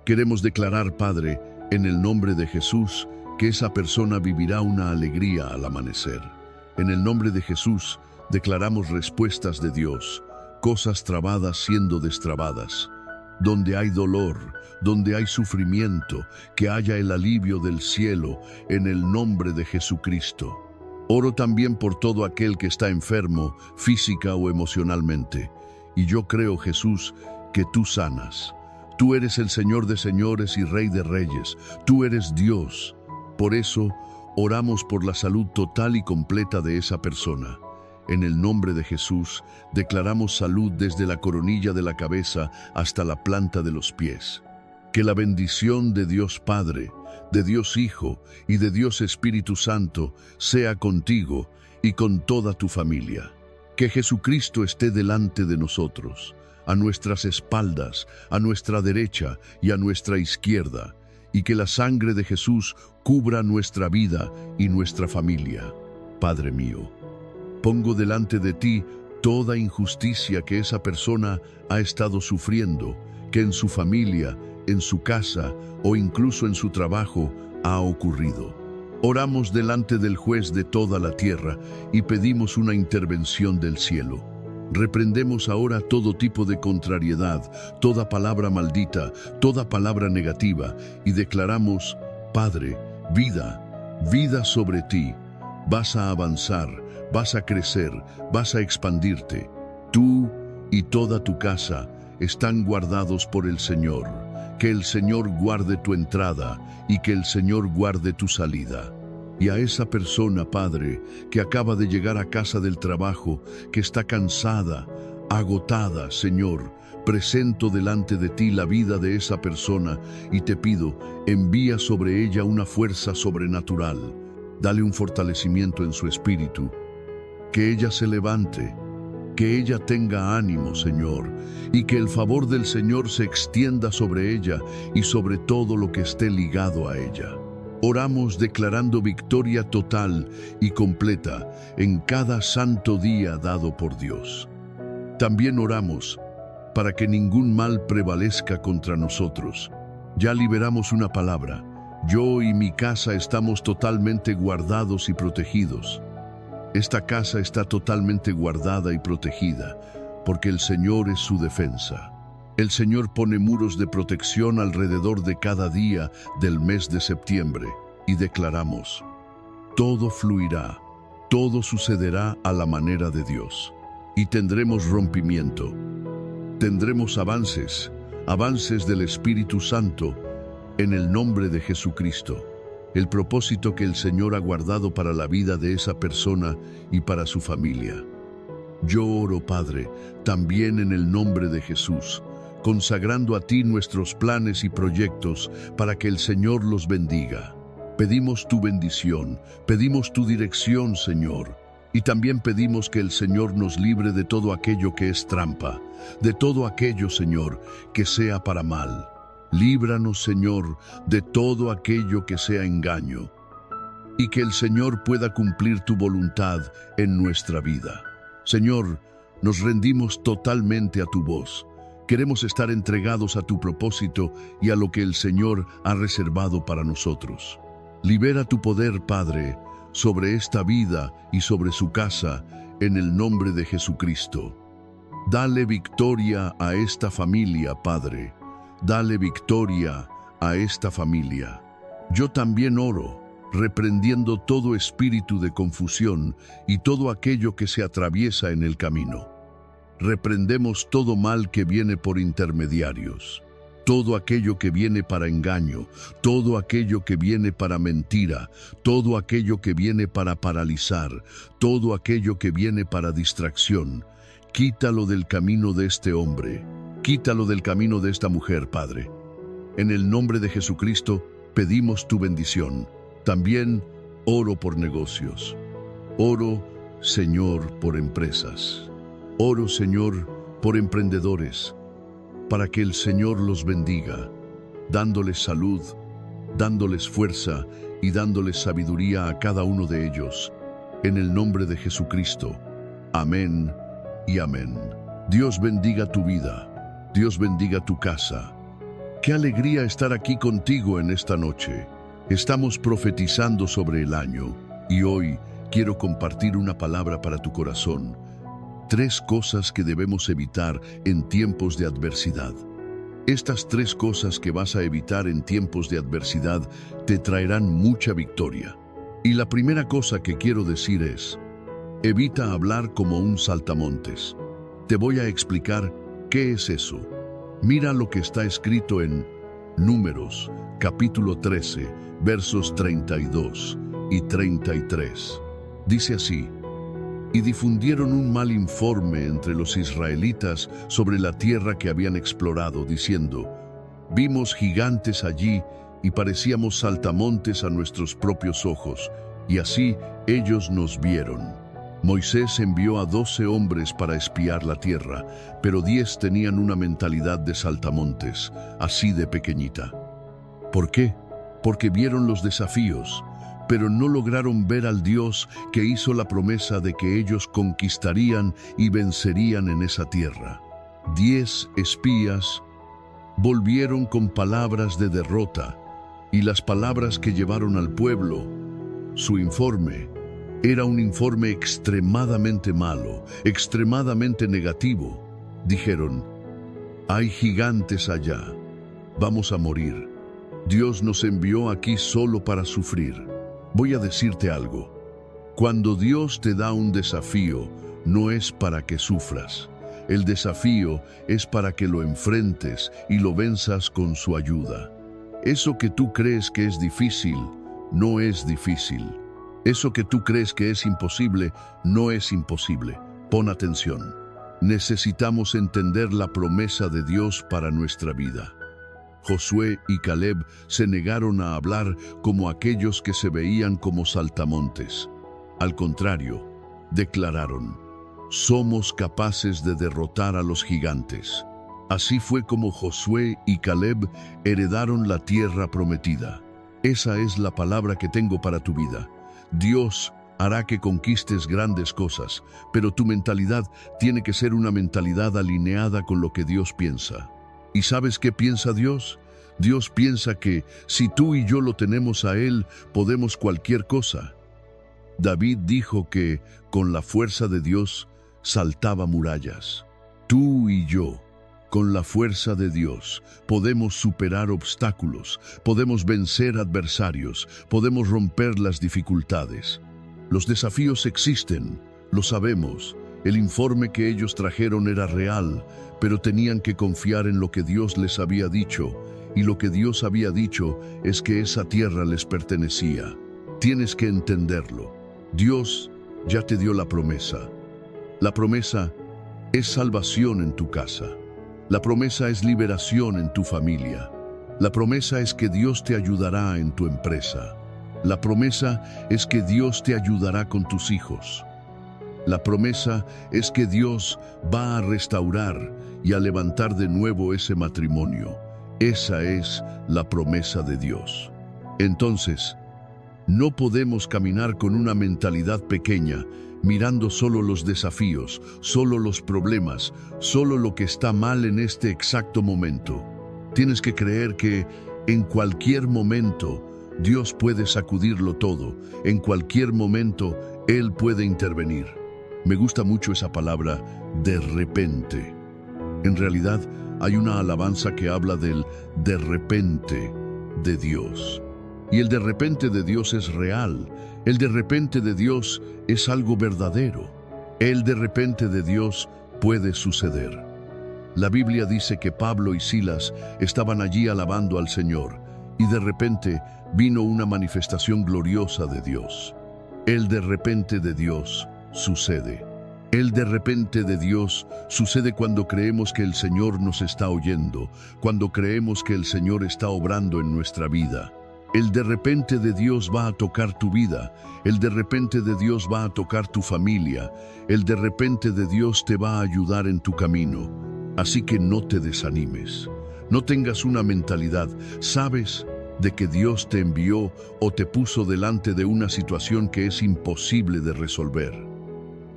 Queremos declarar, Padre, en el nombre de Jesús, que esa persona vivirá una alegría al amanecer. En el nombre de Jesús, declaramos respuestas de Dios, cosas trabadas siendo destrabadas. Donde hay dolor, donde hay sufrimiento, que haya el alivio del cielo, en el nombre de Jesucristo. Oro también por todo aquel que está enfermo, física o emocionalmente. Y yo creo, Jesús, que tú sanas. Tú eres el Señor de señores y Rey de reyes. Tú eres Dios. Por eso, oramos por la salud total y completa de esa persona. En el nombre de Jesús, declaramos salud desde la coronilla de la cabeza hasta la planta de los pies. Que la bendición de Dios Padre, de Dios Hijo y de Dios Espíritu Santo sea contigo y con toda tu familia. Que Jesucristo esté delante de nosotros, a nuestras espaldas, a nuestra derecha y a nuestra izquierda, y que la sangre de Jesús cubra nuestra vida y nuestra familia. Padre mío, pongo delante de ti toda injusticia que esa persona ha estado sufriendo, que en su familia, en su casa o incluso en su trabajo ha ocurrido. Oramos delante del juez de toda la tierra y pedimos una intervención del cielo. Reprendemos ahora todo tipo de contrariedad, toda palabra maldita, toda palabra negativa y declaramos, Padre, vida sobre ti. Vas a avanzar, vas a crecer, vas a expandirte. Tú y toda tu casa están guardados por el Señor. Que el Señor guarde tu entrada y que el Señor guarde tu salida. Y a esa persona, Padre, que acaba de llegar a casa del trabajo, que está cansada, agotada, Señor, presento delante de ti la vida de esa persona y te pido, envía sobre ella una fuerza sobrenatural. Dale un fortalecimiento en su espíritu. Que ella se levante, que ella tenga ánimo, Señor, y que el favor del Señor se extienda sobre ella y sobre todo lo que esté ligado a ella. Oramos declarando victoria total y completa en cada santo día dado por Dios. También oramos para que ningún mal prevalezca contra nosotros. Ya liberamos una palabra. Yo y mi casa estamos totalmente guardados y protegidos. Esta casa está totalmente guardada y protegida, porque el Señor es su defensa. El Señor pone muros de protección alrededor de cada día del mes de septiembre, y declaramos, todo fluirá, todo sucederá a la manera de Dios, y tendremos rompimiento, tendremos avances del Espíritu Santo, en el nombre de Jesucristo. El propósito que el Señor ha guardado para la vida de esa persona y para su familia. Yo oro, Padre, también en el nombre de Jesús, consagrando a ti nuestros planes y proyectos para que el Señor los bendiga. Pedimos tu bendición, pedimos tu dirección, Señor, y también pedimos que el Señor nos libre de todo aquello que es trampa, de todo aquello, Señor, que sea para mal. Líbranos, Señor, de todo aquello que sea engaño, y que el Señor pueda cumplir tu voluntad en nuestra vida. Señor, nos rendimos totalmente a tu voz. Queremos estar entregados a tu propósito y a lo que el Señor ha reservado para nosotros. Libera tu poder, Padre, sobre esta vida y sobre su casa, en el nombre de Jesucristo. Dale victoria a esta familia, Padre. Dale victoria a esta familia. Yo también oro, reprendiendo todo espíritu de confusión y todo aquello que se atraviesa en el camino. Reprendemos todo mal que viene por intermediarios, todo aquello que viene para engaño, todo aquello que viene para mentira, todo aquello que viene para paralizar, todo aquello que viene para distracción. Quítalo del camino de este hombre. Quítalo del camino de esta mujer, Padre. En el nombre de Jesucristo pedimos tu bendición. También oro por negocios. Oro, Señor, por empresas. Oro, Señor, por emprendedores, para que el Señor los bendiga, dándoles salud, dándoles fuerza y dándoles sabiduría a cada uno de ellos. En el nombre de Jesucristo. Amén y amén. Dios bendiga tu vida. Dios bendiga tu casa. Qué alegría estar aquí contigo en esta noche. Estamos profetizando sobre el año y hoy quiero compartir una palabra para tu corazón. 3 cosas que debemos evitar en tiempos de adversidad. Estas 3 cosas que vas a evitar en tiempos de adversidad te traerán mucha victoria. Y la primera cosa que quiero decir es, evita hablar como un saltamontes. Te voy a explicar qué es eso. Mira lo que está escrito en Números, capítulo 13, versos 32 y 33. Dice así: y difundieron un mal informe entre los israelitas sobre la tierra que habían explorado, diciendo: vimos gigantes allí y parecíamos saltamontes a nuestros propios ojos, y así ellos nos vieron. Moisés envió a 12 hombres para espiar la tierra, pero 10 tenían una mentalidad de saltamontes, así de pequeñita. ¿Por qué? Porque vieron los desafíos, pero no lograron ver al Dios que hizo la promesa de que ellos conquistarían y vencerían en esa tierra. 10 espías volvieron con palabras de derrota, y las palabras que llevaron al pueblo, su informe, era un informe extremadamente malo, extremadamente negativo. Dijeron: hay gigantes allá, vamos a morir. Dios nos envió aquí solo para sufrir. Voy a decirte algo. Cuando Dios te da un desafío, no es para que sufras. El desafío es para que lo enfrentes y lo venzas con su ayuda. Eso que tú crees que es difícil, no es difícil. Eso que tú crees que es imposible, no es imposible. Pon atención. Necesitamos entender la promesa de Dios para nuestra vida. Josué y Caleb se negaron a hablar como aquellos que se veían como saltamontes. Al contrario, declararon: somos capaces de derrotar a los gigantes. Así fue como Josué y Caleb heredaron la tierra prometida. Esa es la palabra que tengo para tu vida. Dios hará que conquistes grandes cosas, pero tu mentalidad tiene que ser una mentalidad alineada con lo que Dios piensa. ¿Y sabes qué piensa Dios? Dios piensa que si tú y yo lo tenemos a Él, podemos cualquier cosa. David dijo que con la fuerza de Dios saltaba murallas. Tú y yo, con la fuerza de Dios, podemos superar obstáculos, podemos vencer adversarios, podemos romper las dificultades. Los desafíos existen, lo sabemos. El informe que ellos trajeron era real, pero tenían que confiar en lo que Dios les había dicho, y lo que Dios había dicho es que esa tierra les pertenecía. Tienes que entenderlo. Dios ya te dio la promesa. La promesa es salvación en tu casa. La promesa es liberación en tu familia. La promesa es que Dios te ayudará en tu empresa. La promesa es que Dios te ayudará con tus hijos. La promesa es que Dios va a restaurar y a levantar de nuevo ese matrimonio. Esa es la promesa de Dios. Entonces, no podemos caminar con una mentalidad pequeña, mirando solo los desafíos, solo los problemas, solo lo que está mal en este exacto momento. Tienes que creer que en cualquier momento Dios puede sacudirlo todo. En cualquier momento Él puede intervenir. Me gusta mucho esa palabra, de repente. En realidad, hay una alabanza que habla del de repente de Dios. Y el de repente de Dios es real. El de repente de Dios es algo verdadero. El de repente de Dios puede suceder. La Biblia dice que Pablo y Silas estaban allí alabando al Señor, y de repente vino una manifestación gloriosa de Dios. El de repente de Dios sucede. El de repente de Dios sucede cuando creemos que el Señor nos está oyendo, cuando creemos que el Señor está obrando en nuestra vida. El de repente de Dios va a tocar tu vida, el de repente de Dios va a tocar tu familia, el de repente de Dios te va a ayudar en tu camino. Así que no te desanimes, no tengas una mentalidad, sabes, de que Dios te envió o te puso delante de una situación que es imposible de resolver.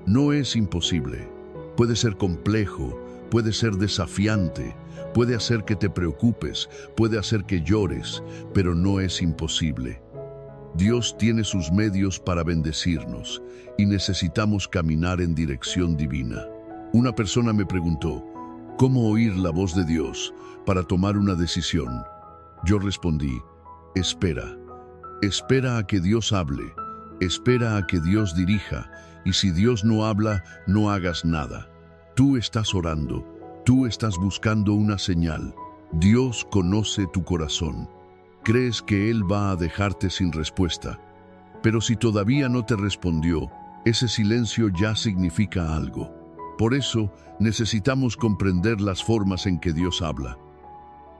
No es imposible, puede ser complejo, puede ser desafiante, puede hacer que te preocupes, puede hacer que llores, pero no es imposible. Dios tiene sus medios para bendecirnos y necesitamos caminar en dirección divina. Una persona me preguntó, ¿cómo oír la voz de Dios para tomar una decisión? Yo respondí, espera a que Dios hable, espera a que Dios dirija, y si Dios no habla, no hagas nada. Tú estás orando, Tú estás buscando una señal. Dios conoce tu corazón. Crees que Él va a dejarte sin respuesta. Pero si todavía no te respondió, ese silencio ya significa algo. Por eso necesitamos comprender las formas en que Dios habla.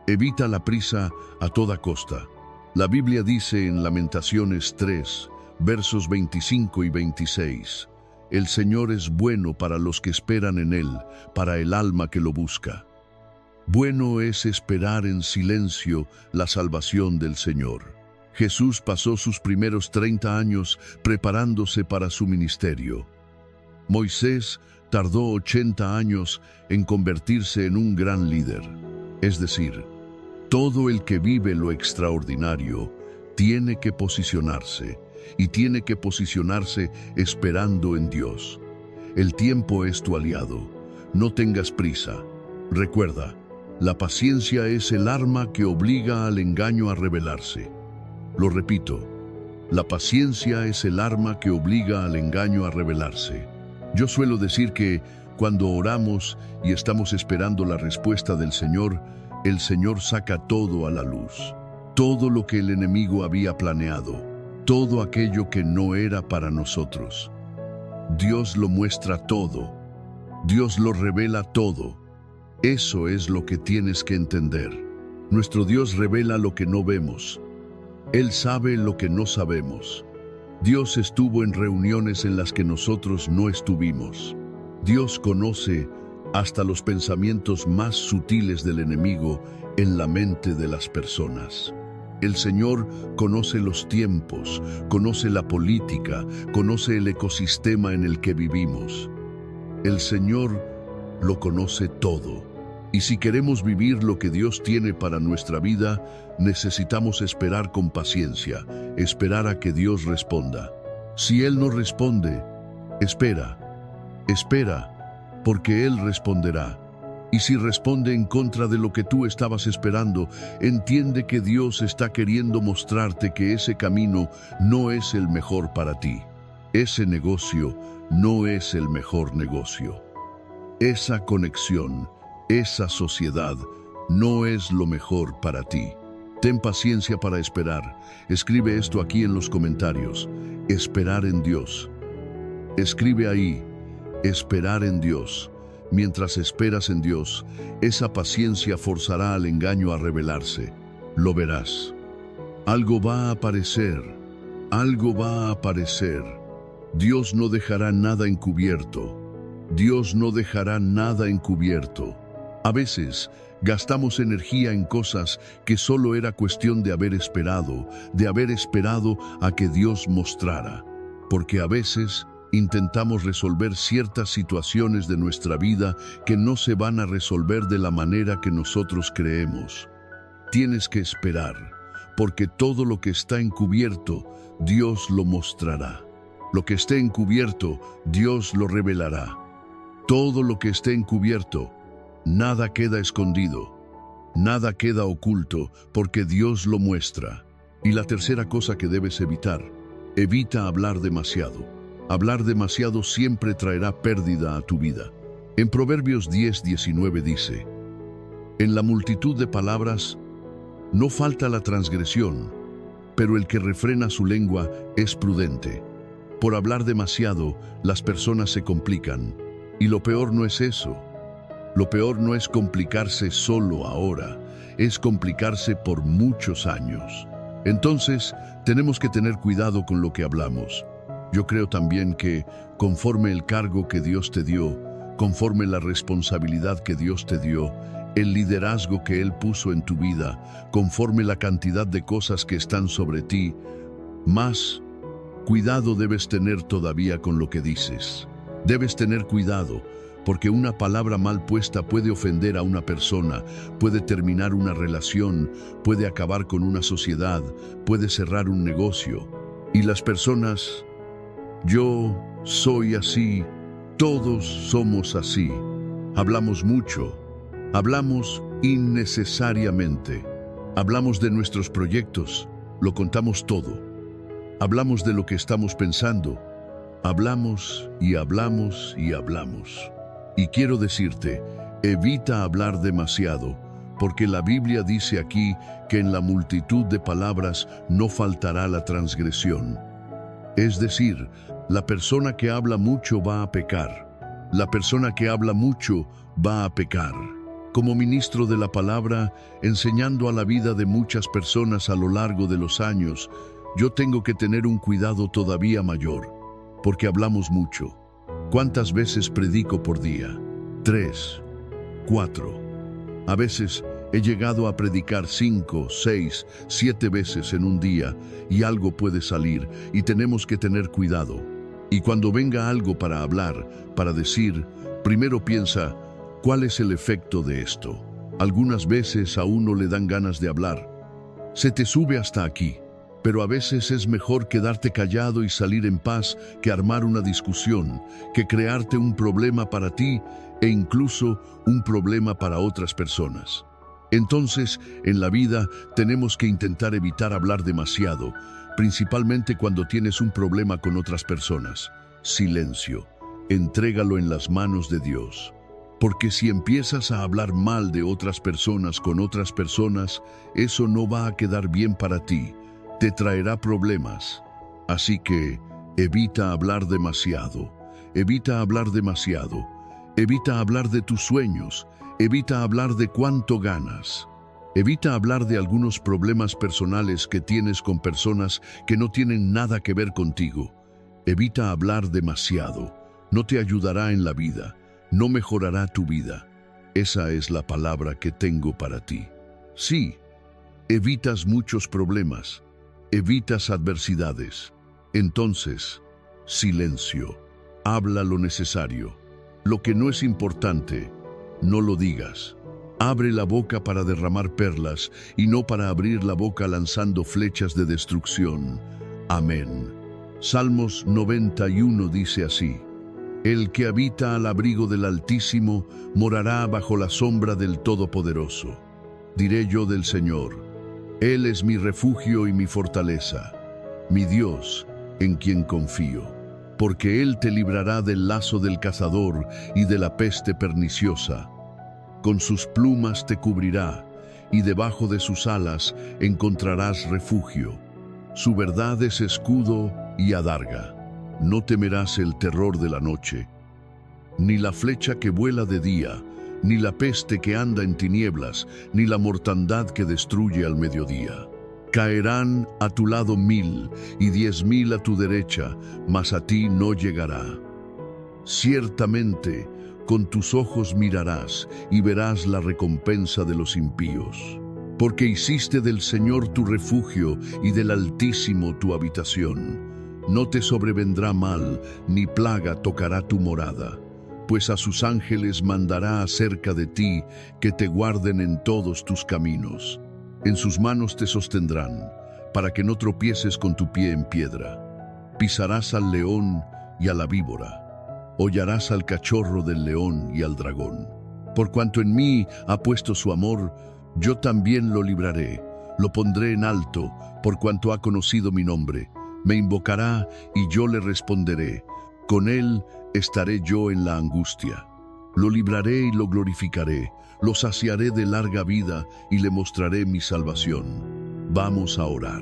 Evita la prisa a toda costa. La Biblia dice en Lamentaciones 3, versos 25 y 26, «El Señor es bueno para los que esperan en Él, para el alma que lo busca». Bueno es esperar en silencio la salvación del Señor. Jesús pasó sus primeros 30 años preparándose para su ministerio. Moisés tardó 80 años en convertirse en un gran líder. Es decir, todo el que vive lo extraordinario tiene que posicionarse, y tiene que posicionarse esperando en Dios. El tiempo es tu aliado. No tengas prisa. Recuerda, la paciencia es el arma que obliga al engaño a revelarse. Lo repito, la paciencia es el arma que obliga al engaño a revelarse. Yo suelo decir que cuando oramos y estamos esperando la respuesta del Señor, el Señor saca todo a la luz. Todo lo que el enemigo había planeado, todo aquello que no era para nosotros. Dios lo muestra todo. Dios lo revela todo. Eso es lo que tienes que entender. Nuestro Dios revela lo que no vemos. Él sabe lo que no sabemos. Dios estuvo en reuniones en las que nosotros no estuvimos. Dios conoce hasta los pensamientos más sutiles del enemigo en la mente de las personas. El Señor conoce los tiempos, conoce la política, conoce el ecosistema en el que vivimos. El Señor lo conoce todo. Y si queremos vivir lo que Dios tiene para nuestra vida, necesitamos esperar con paciencia, esperar a que Dios responda. Si Él no responde, espera, porque Él responderá. Y si responde en contra de lo que tú estabas esperando, entiende que Dios está queriendo mostrarte que ese camino no es el mejor para ti. Ese negocio no es el mejor negocio. Esa conexión, esa sociedad, no es lo mejor para ti. Ten paciencia para esperar. Escribe esto aquí en los comentarios. Esperar en Dios. Escribe ahí, esperar en Dios. Mientras esperas en Dios, esa paciencia forzará al engaño a revelarse. Lo verás. Algo va a aparecer. Algo va a aparecer. Dios no dejará nada encubierto. Dios no dejará nada encubierto. A veces gastamos energía en cosas que solo era cuestión de haber esperado a que Dios mostrara. Porque a veces intentamos resolver ciertas situaciones de nuestra vida que no se van a resolver de la manera que nosotros creemos. Tienes que esperar, porque todo lo que está encubierto, Dios lo mostrará. Lo que esté encubierto, Dios lo revelará. Todo lo que esté encubierto, nada queda escondido, nada queda oculto, porque Dios lo muestra. Y la tercera cosa que debes evitar, evita hablar demasiado. Hablar demasiado siempre traerá pérdida a tu vida. En Proverbios 10:19 dice, «En la multitud de palabras no falta la transgresión, pero el que refrena su lengua es prudente». Por hablar demasiado, las personas se complican. Y lo peor no es eso. Lo peor no es complicarse solo ahora, es complicarse por muchos años. Entonces, tenemos que tener cuidado con lo que hablamos. Yo creo también que, conforme el cargo que Dios te dio, conforme la responsabilidad que Dios te dio, el liderazgo que Él puso en tu vida, conforme la cantidad de cosas que están sobre ti, más cuidado debes tener todavía con lo que dices. Debes tener cuidado, porque una palabra mal puesta puede ofender a una persona, puede terminar una relación, puede acabar con una sociedad, puede cerrar un negocio. Y las personas, yo soy así, todos somos así. Hablamos mucho, hablamos innecesariamente. Hablamos de nuestros proyectos, lo contamos todo. Hablamos de lo que estamos pensando. Hablamos y hablamos y hablamos. Y quiero decirte Evita hablar demasiado, porque la Biblia dice aquí que en la multitud de palabras no faltará la transgresión. Es decir, la persona que habla mucho va a pecar. La persona que habla mucho va a pecar. Como ministro de la palabra, enseñando a la vida de muchas personas a lo largo de los años, yo tengo que tener un cuidado todavía mayor, porque hablamos mucho. ¿Cuántas veces predico por día? 3, 4. A veces he llegado a predicar 5, 6, 7 veces en un día y algo puede salir y tenemos que tener cuidado. Y cuando venga algo para hablar, para decir, primero piensa, ¿cuál es el efecto de esto? Algunas veces a uno le dan ganas de hablar. Se te sube hasta aquí, pero a veces es mejor quedarte callado y salir en paz que armar una discusión, que crearte un problema para ti e incluso un problema para otras personas. Entonces, en la vida tenemos que intentar evitar hablar demasiado, principalmente cuando tienes un problema con otras personas. Silencio. Entrégalo en las manos de Dios. Porque si empiezas a hablar mal de otras personas con otras personas, eso no va a quedar bien para ti. Te traerá problemas. Así que evita hablar demasiado. Evita hablar demasiado. Evita hablar de tus sueños. Evita hablar de cuánto ganas. Evita hablar de algunos problemas personales que tienes con personas que no tienen nada que ver contigo. Evita hablar demasiado. No te ayudará en la vida. No mejorará tu vida. Esa es la palabra que tengo para ti. Sí, evitas muchos problemas. Evitas adversidades. Entonces, silencio. Habla lo necesario. Lo que no es importante, no lo digas. Abre la boca para derramar perlas y no para abrir la boca lanzando flechas de destrucción. Amén. Salmos 91 dice así: El que habita al abrigo del Altísimo morará bajo la sombra del Todopoderoso. Diré yo del Señor: Él es mi refugio y mi fortaleza, mi Dios, en quien confío. Porque Él te librará del lazo del cazador y de la peste perniciosa. Con sus plumas te cubrirá, y debajo de sus alas encontrarás refugio. Su verdad es escudo y adarga. No temerás el terror de la noche, ni la flecha que vuela de día, ni la peste que anda en tinieblas, ni la mortandad que destruye al mediodía. Caerán a tu lado 1000 y 10,000 a tu derecha, mas a ti no llegará. Ciertamente, con tus ojos mirarás y verás la recompensa de los impíos. Porque hiciste del Señor tu refugio y del Altísimo tu habitación. No te sobrevendrá mal, ni plaga tocará tu morada. Pues a sus ángeles mandará acerca de ti, que te guarden en todos tus caminos. En sus manos te sostendrán, para que no tropieces con tu pie en piedra. Pisarás al león y a la víbora. Hollarás al cachorro del león y al dragón. Por cuanto en mí ha puesto su amor, yo también lo libraré. Lo pondré en alto, por cuanto ha conocido mi nombre. Me invocará y yo le responderé. Con él estaré yo en la angustia. Lo libraré y lo glorificaré. Lo saciaré de larga vida y le mostraré mi salvación. Vamos a orar.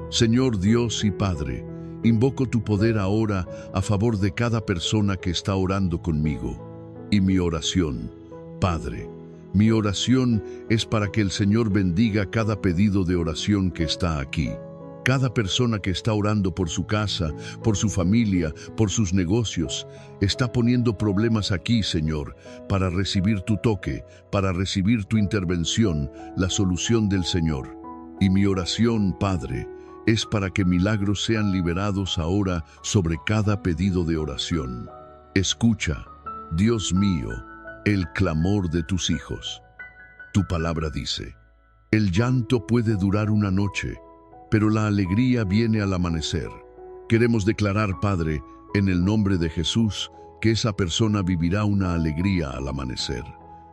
Señor Dios y Padre, invoco tu poder ahora a favor de cada persona que está orando conmigo. Y mi oración, Padre, mi oración es para que el Señor bendiga cada pedido de oración que está aquí. Cada persona que está orando por su casa, por su familia, por sus negocios, está poniendo problemas aquí, Señor, para recibir tu toque, para recibir tu intervención, la solución del Señor. Y mi oración, Padre, es para que milagros sean liberados ahora sobre cada pedido de oración. Escucha, Dios mío, el clamor de tus hijos. Tu palabra dice: el llanto puede durar una noche, pero la alegría viene al amanecer. Queremos declarar, Padre, en el nombre de Jesús, que esa persona vivirá una alegría al amanecer.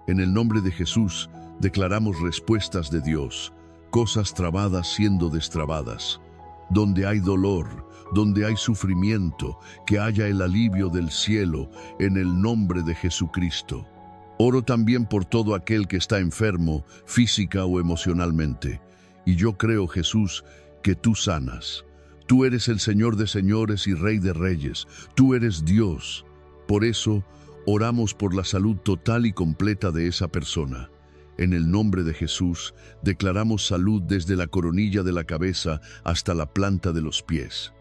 En el nombre de Jesús, declaramos respuestas de Dios, cosas trabadas siendo destrabadas. Donde hay dolor, donde hay sufrimiento, que haya el alivio del cielo en el nombre de Jesucristo. Oro también por todo aquel que está enfermo, física o emocionalmente. Y yo creo, Jesús, que tú sanas. Tú eres el Señor de señores y Rey de reyes. Tú eres Dios. Por eso, oramos por la salud total y completa de esa persona. En el nombre de Jesús, declaramos salud desde la coronilla de la cabeza hasta la planta de los pies.